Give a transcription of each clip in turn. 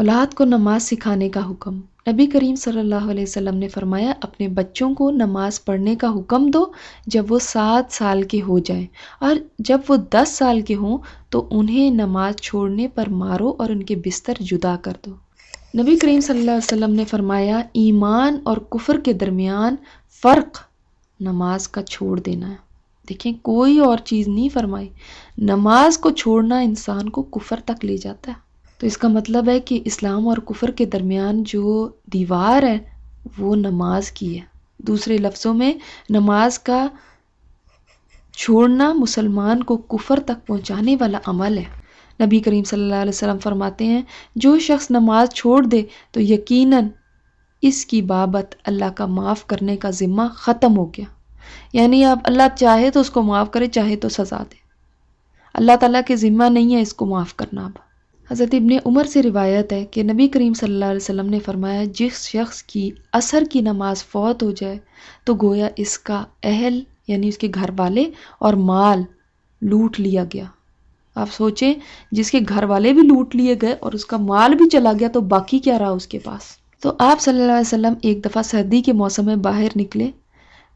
اولاد کو نماز سکھانے کا حکم۔ نبی کریم صلی اللہ علیہ وسلم نے فرمایا، اپنے بچوں کو نماز پڑھنے کا حکم دو جب وہ 7 سال کے ہو جائیں، اور جب وہ 10 سال کے ہوں تو انہیں نماز چھوڑنے پر مارو اور ان کے بستر جدا کر دو۔ نبی کریم صلی اللہ علیہ وسلم نے فرمایا، ایمان اور کفر کے درمیان فرق نماز کا چھوڑ دینا ہے۔ دیکھیں، کوئی اور چیز نہیں فرمائی، نماز کو چھوڑنا انسان کو کفر تک لے جاتا ہے۔ تو اس کا مطلب ہے کہ اسلام اور کفر کے درمیان جو دیوار ہے وہ نماز کی ہے۔ دوسرے لفظوں میں، نماز کا چھوڑنا مسلمان کو کفر تک پہنچانے والا عمل ہے۔ نبی کریم صلی اللہ علیہ وسلم فرماتے ہیں، جو شخص نماز چھوڑ دے تو یقیناً اس کی بابت اللہ کا معاف کرنے کا ذمہ ختم ہو گیا۔ یعنی اب اللہ چاہے تو اس کو معاف کرے، چاہے تو سزا دے۔ اللہ تعالیٰ کے ذمہ نہیں ہے اس کو معاف کرنا۔ اب حضرت ابن عمر سے روایت ہے کہ نبی کریم صلی اللہ علیہ وسلم نے فرمایا، جس شخص کی عصر کی نماز فوت ہو جائے تو گویا اس کا اہل یعنی اس کے گھر والے اور مال لوٹ لیا گیا۔ آپ سوچیں، جس کے گھر والے بھی لوٹ لیے گئے اور اس کا مال بھی چلا گیا تو باقی کیا رہا اس کے پاس۔ تو آپ صلی اللہ علیہ وسلم ایک دفعہ سردی کے موسم میں باہر نکلے،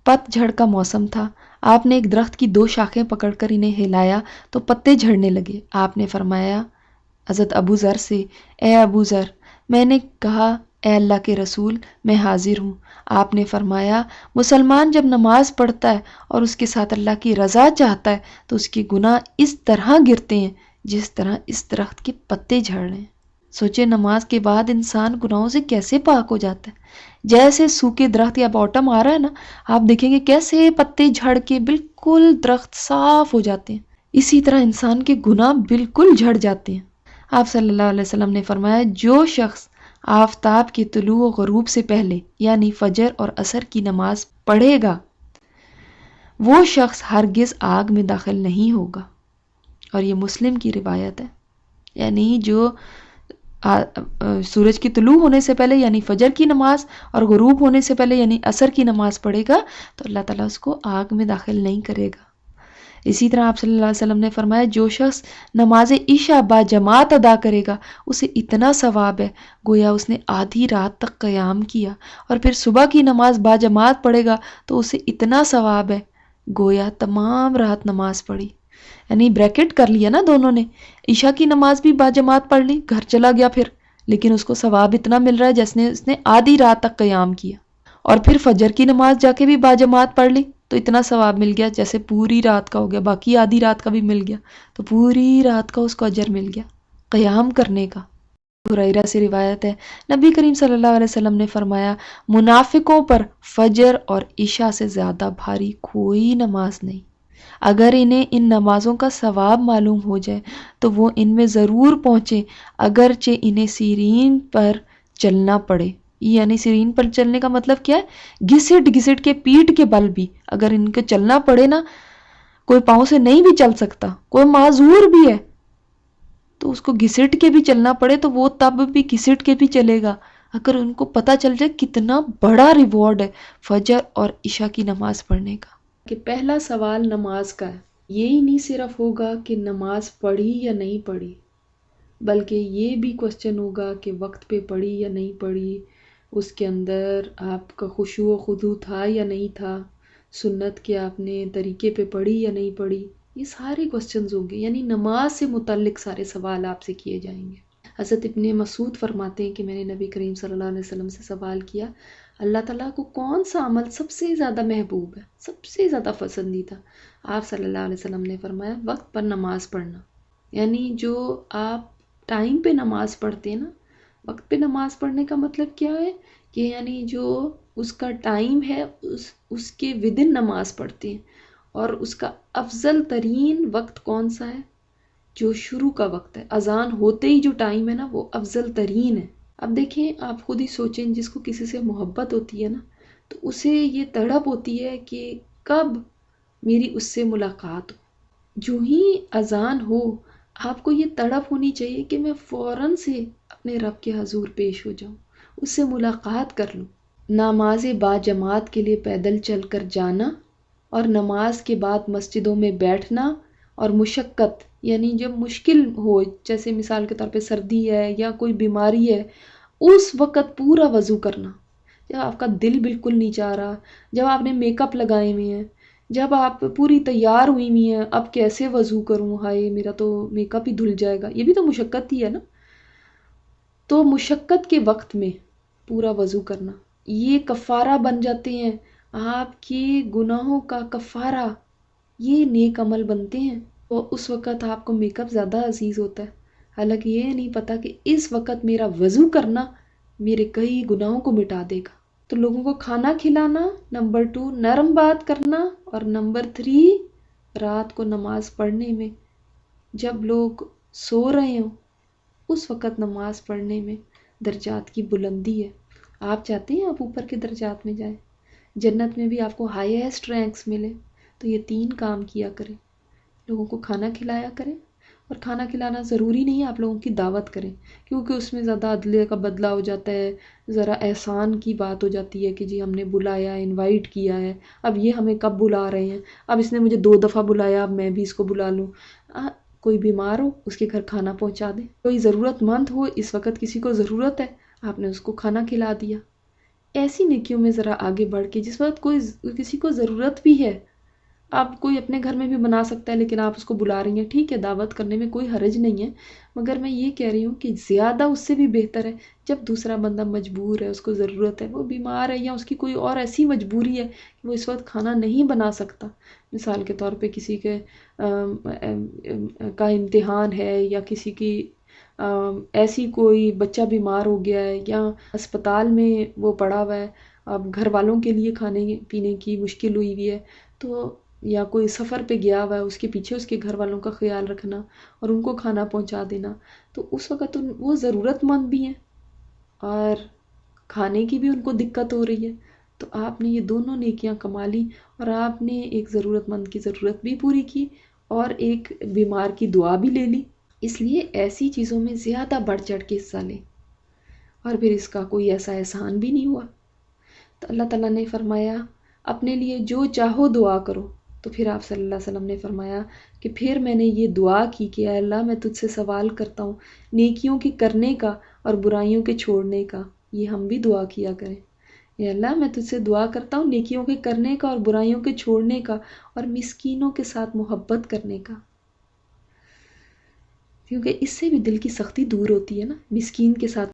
پت جھڑ کا موسم تھا۔ آپ نے ایک درخت کی 2 شاخیں پکڑ کر انہیں ہلایا تو پتے جھڑنے لگے۔ آپ نے فرمایا حضرت ابو ذر سے، اے ابو ذر، میں نے کہا اے اللہ کے رسول، میں حاضر ہوں۔ آپ نے فرمایا، مسلمان جب نماز پڑھتا ہے اور اس کے ساتھ اللہ کی رضا چاہتا ہے تو اس کے گناہ اس طرح گرتے ہیں جس طرح اس درخت کے پتے جھڑ رہے ہیں۔ سوچے، نماز کے بعد انسان گناہوں سے کیسے پاک ہو جاتا ہے۔ جیسے سوکھے درخت یا باٹم آ رہا ہے نا، آپ دیکھیں گے کیسے پتے جھڑ کے بالکل درخت صاف ہو جاتے ہیں، اسی طرح انسان کے گناہ بالکل جھڑ جاتے ہیں۔ آپ صلی اللہ علیہ وسلم نے فرمایا، جو شخص آفتاب کے طلوع و غروب سے پہلے یعنی فجر اور عصر کی نماز پڑھے گا، وہ شخص ہرگز آگ میں داخل نہیں ہوگا۔ اور یہ مسلم کی روایت ہے۔ یعنی جو سورج کی طلوع ہونے سے پہلے یعنی فجر کی نماز اور غروب ہونے سے پہلے یعنی عصر کی نماز پڑھے گا تو اللہ تعالیٰ اس کو آگ میں داخل نہیں کرے گا۔ اسی طرح آپ صلی اللہ علیہ وسلم نے فرمایا، جو شخص نماز عشاء با جماعت ادا کرے گا اسے اتنا ثواب ہے گویا اس نے آدھی رات تک قیام کیا، اور پھر صبح کی نماز با جماعت پڑھے گا تو اسے اتنا ثواب ہے گویا تمام رات نماز پڑھی۔ یعنی بریکٹ کر لیا نا دونوں نے، عشاء کی نماز بھی با جماعت پڑھ لی، گھر چلا گیا پھر، لیکن اس کو ثواب اتنا مل رہا ہے جیسے اس نے آدھی رات تک قیام کیا، اور پھر فجر کی نماز جا کے بھی با جماعت پڑھ لی تو اتنا ثواب مل گیا جیسے پوری رات کا ہو گیا، باقی آدھی رات کا بھی مل گیا تو پوری رات کا اس کو اجر مل گیا قیام کرنے کا۔ ہریرہ سے روایت ہے، نبی کریم صلی اللہ علیہ وسلم نے فرمایا، منافقوں پر فجر اور عشاء سے زیادہ بھاری کوئی نماز نہیں۔ اگر انہیں ان نمازوں کا ثواب معلوم ہو جائے تو وہ ان میں ضرور پہنچے، اگرچہ انہیں سیرین پر چلنا پڑے۔ یعنی سیرین پر چلنے کا مطلب کیا ہے؟ گھسٹ گھسٹ کے، پیٹ کے بل بھی اگر ان کو چلنا پڑے نا، کوئی پاؤں سے نہیں بھی چل سکتا، کوئی معذور بھی ہے تو اس کو گھسٹ کے بھی چلنا پڑے تو وہ تب بھی گھسٹ کے بھی چلے گا، اگر ان کو پتہ چل جائے کتنا بڑا ریوارڈ ہے فجر اور عشاء کی نماز پڑھنے کا۔ کہ پہلا سوال نماز کا ہے، یہی نہیں صرف ہوگا کہ نماز پڑھی یا نہیں پڑھی، بلکہ یہ بھی کوسچن ہوگا کہ وقت پہ پڑھی یا نہیں پڑھی، اس کے اندر آپ کا خشوع و خضوع تھا یا نہیں تھا، سنت کے آپ نے طریقے پہ پڑھی یا نہیں پڑھی، یہ سارے کوسچنز ہوں گے۔ یعنی نماز سے متعلق سارے سوال آپ سے کیے جائیں گے۔ حضرت ابن مسعود فرماتے ہیں کہ میں نے نبی کریم صلی اللہ علیہ وسلم سے سوال کیا، اللہ تعالیٰ کو کون سا عمل سب سے زیادہ محبوب ہے، سب سے زیادہ پسندیدہ؟ آپ صلی اللہ علیہ وسلم نے فرمایا، وقت پر نماز پڑھنا۔ یعنی جو آپ ٹائم پہ نماز پڑھتے ہیں نا، وقت پہ نماز پڑھنے کا مطلب کیا ہے کہ یعنی جو اس کا ٹائم ہے اس کے ودن نماز پڑھتے ہیں، اور اس کا افضل ترین وقت کون سا ہے؟ جو شروع کا وقت ہے، اذان ہوتے ہی جو ٹائم ہے نا وہ افضل ترین ہے۔ اب دیکھیں، آپ خود ہی سوچیں، جس کو کسی سے محبت ہوتی ہے نا تو اسے یہ تڑپ ہوتی ہے کہ کب میری اس سے ملاقات ہو۔ جو ہی اذان ہو آپ کو یہ تڑپ ہونی چاہیے کہ میں فوراً سے اپنے رب کے حضور پیش ہو جاؤں، اس سے ملاقات کر لوں۔ نماز با جماعت کے لیے پیدل چل کر جانا اور نماز کے بعد مسجدوں میں بیٹھنا اور مشقت یعنی جب مشکل ہو، جیسے مثال کے طور پہ سردی ہے یا کوئی بیماری ہے، اس وقت پورا وضو کرنا، جب آپ کا دل بالکل نہیں چاہ رہا، جب آپ نے میک اپ لگائے ہوئے ہیں، جب آپ پوری تیار ہوئی ہوئی ہیں، اب کیسے وضو کروں، ہائے میرا تو میک اپ ہی دھل جائے گا، یہ بھی تو مشقت ہی ہے نا. تو مشقت کے وقت میں پورا وضو کرنا، یہ کفارہ بن جاتے ہیں، آپ کے گناہوں کا کفارہ، یہ نیک عمل بنتے ہیں. تو اس وقت آپ کو میک اپ زیادہ عزیز ہوتا ہے، حالانکہ یہ نہیں پتا کہ اس وقت میرا وضو کرنا میرے کئی گناہوں کو مٹا دے گا. تو لوگوں کو کھانا کھلانا، نمبر 2 نرم بات کرنا، اور نمبر 3 رات کو نماز پڑھنے میں، جب لوگ سو رہے ہوں اس وقت نماز پڑھنے میں درجات کی بلندی ہے. آپ چاہتے ہیں آپ اوپر کے درجات میں جائیں، جنت میں بھی آپ کو ہائیسٹ رینکس ملے، تو یہ 3 کام کیا کریں. لوگوں کو کھانا کھلایا کریں، اور کھانا کھلانا ضروری نہیں ہے آپ لوگوں کی دعوت کریں، کیونکہ اس میں زیادہ عدلے کا بدلہ ہو جاتا ہے، ذرا احسان کی بات ہو جاتی ہے کہ جی ہم نے بلایا، انوائٹ کیا ہے، اب یہ ہمیں کب بلا رہے ہیں، اب اس نے مجھے 2 دفعہ بلایا، اب میں بھی اس کو بلا لوں. کوئی بیمار ہو اس کے گھر کھانا پہنچا دیں، کوئی ضرورت مند ہو اس وقت کسی کو ضرورت ہے، آپ نے اس کو کھانا کھلا دیا. ایسی نیکیوں میں ذرا آگے بڑھ کے، جس وقت کوئی کسی کو ضرورت بھی ہے، آپ کوئی اپنے گھر میں بھی بنا سکتا ہے لیکن آپ اس کو بلا رہی ہیں، ٹھیک ہے دعوت کرنے میں کوئی حرج نہیں ہے، مگر میں یہ کہہ رہی ہوں کہ زیادہ اس سے بھی بہتر ہے جب دوسرا بندہ مجبور ہے، اس کو ضرورت ہے، وہ بیمار ہے یا اس کی کوئی اور ایسی مجبوری ہے کہ وہ اس وقت کھانا نہیں بنا سکتا. مثال کے طور پہ کسی کے کا امتحان ہے، یا کسی کی ایسی کوئی بچہ بیمار ہو گیا ہے، یا اسپتال میں وہ پڑا ہوا ہے، اب گھر والوں کے لیے کھانے پینے کی مشکل ہوئی ہوئی ہے، تو یا کوئی سفر پہ گیا ہوا ہے، اس کے پیچھے اس کے گھر والوں کا خیال رکھنا اور ان کو کھانا پہنچا دینا، تو اس وقت وہ ضرورت مند بھی ہیں اور کھانے کی بھی ان کو دقت ہو رہی ہے. تو آپ نے یہ دونوں نیکیاں کما لی، اور آپ نے ایک ضرورت مند کی ضرورت بھی پوری کی اور ایک بیمار کی دعا بھی لے لی. اس لیے ایسی چیزوں میں زیادہ بڑھ چڑھ کے حصہ لیں، اور پھر اس کا کوئی ایسا احسان بھی نہیں ہوا. تو اللہ تعالیٰ نے فرمایا اپنے لیے جو چاہو دعا کرو. تو پھر آپ صلی اللہ علیہ وسلم نے فرمایا کہ پھر میں نے یہ دعا کی کہ اے اللہ میں تجھ سے سوال کرتا ہوں نیکیوں کی کرنے کا اور برائیوں کے چھوڑنے کا. یہ ہم بھی دعا کیا کریں، اے اللہ میں تجھ سے دعا کرتا ہوں نیکیوں کے کرنے کا اور برائیوں کے چھوڑنے کا، اور مسکینوں کے ساتھ محبت کرنے کا، کیونکہ اس سے بھی دل کی سختی دور ہوتی ہے نا، مسکین کے ساتھ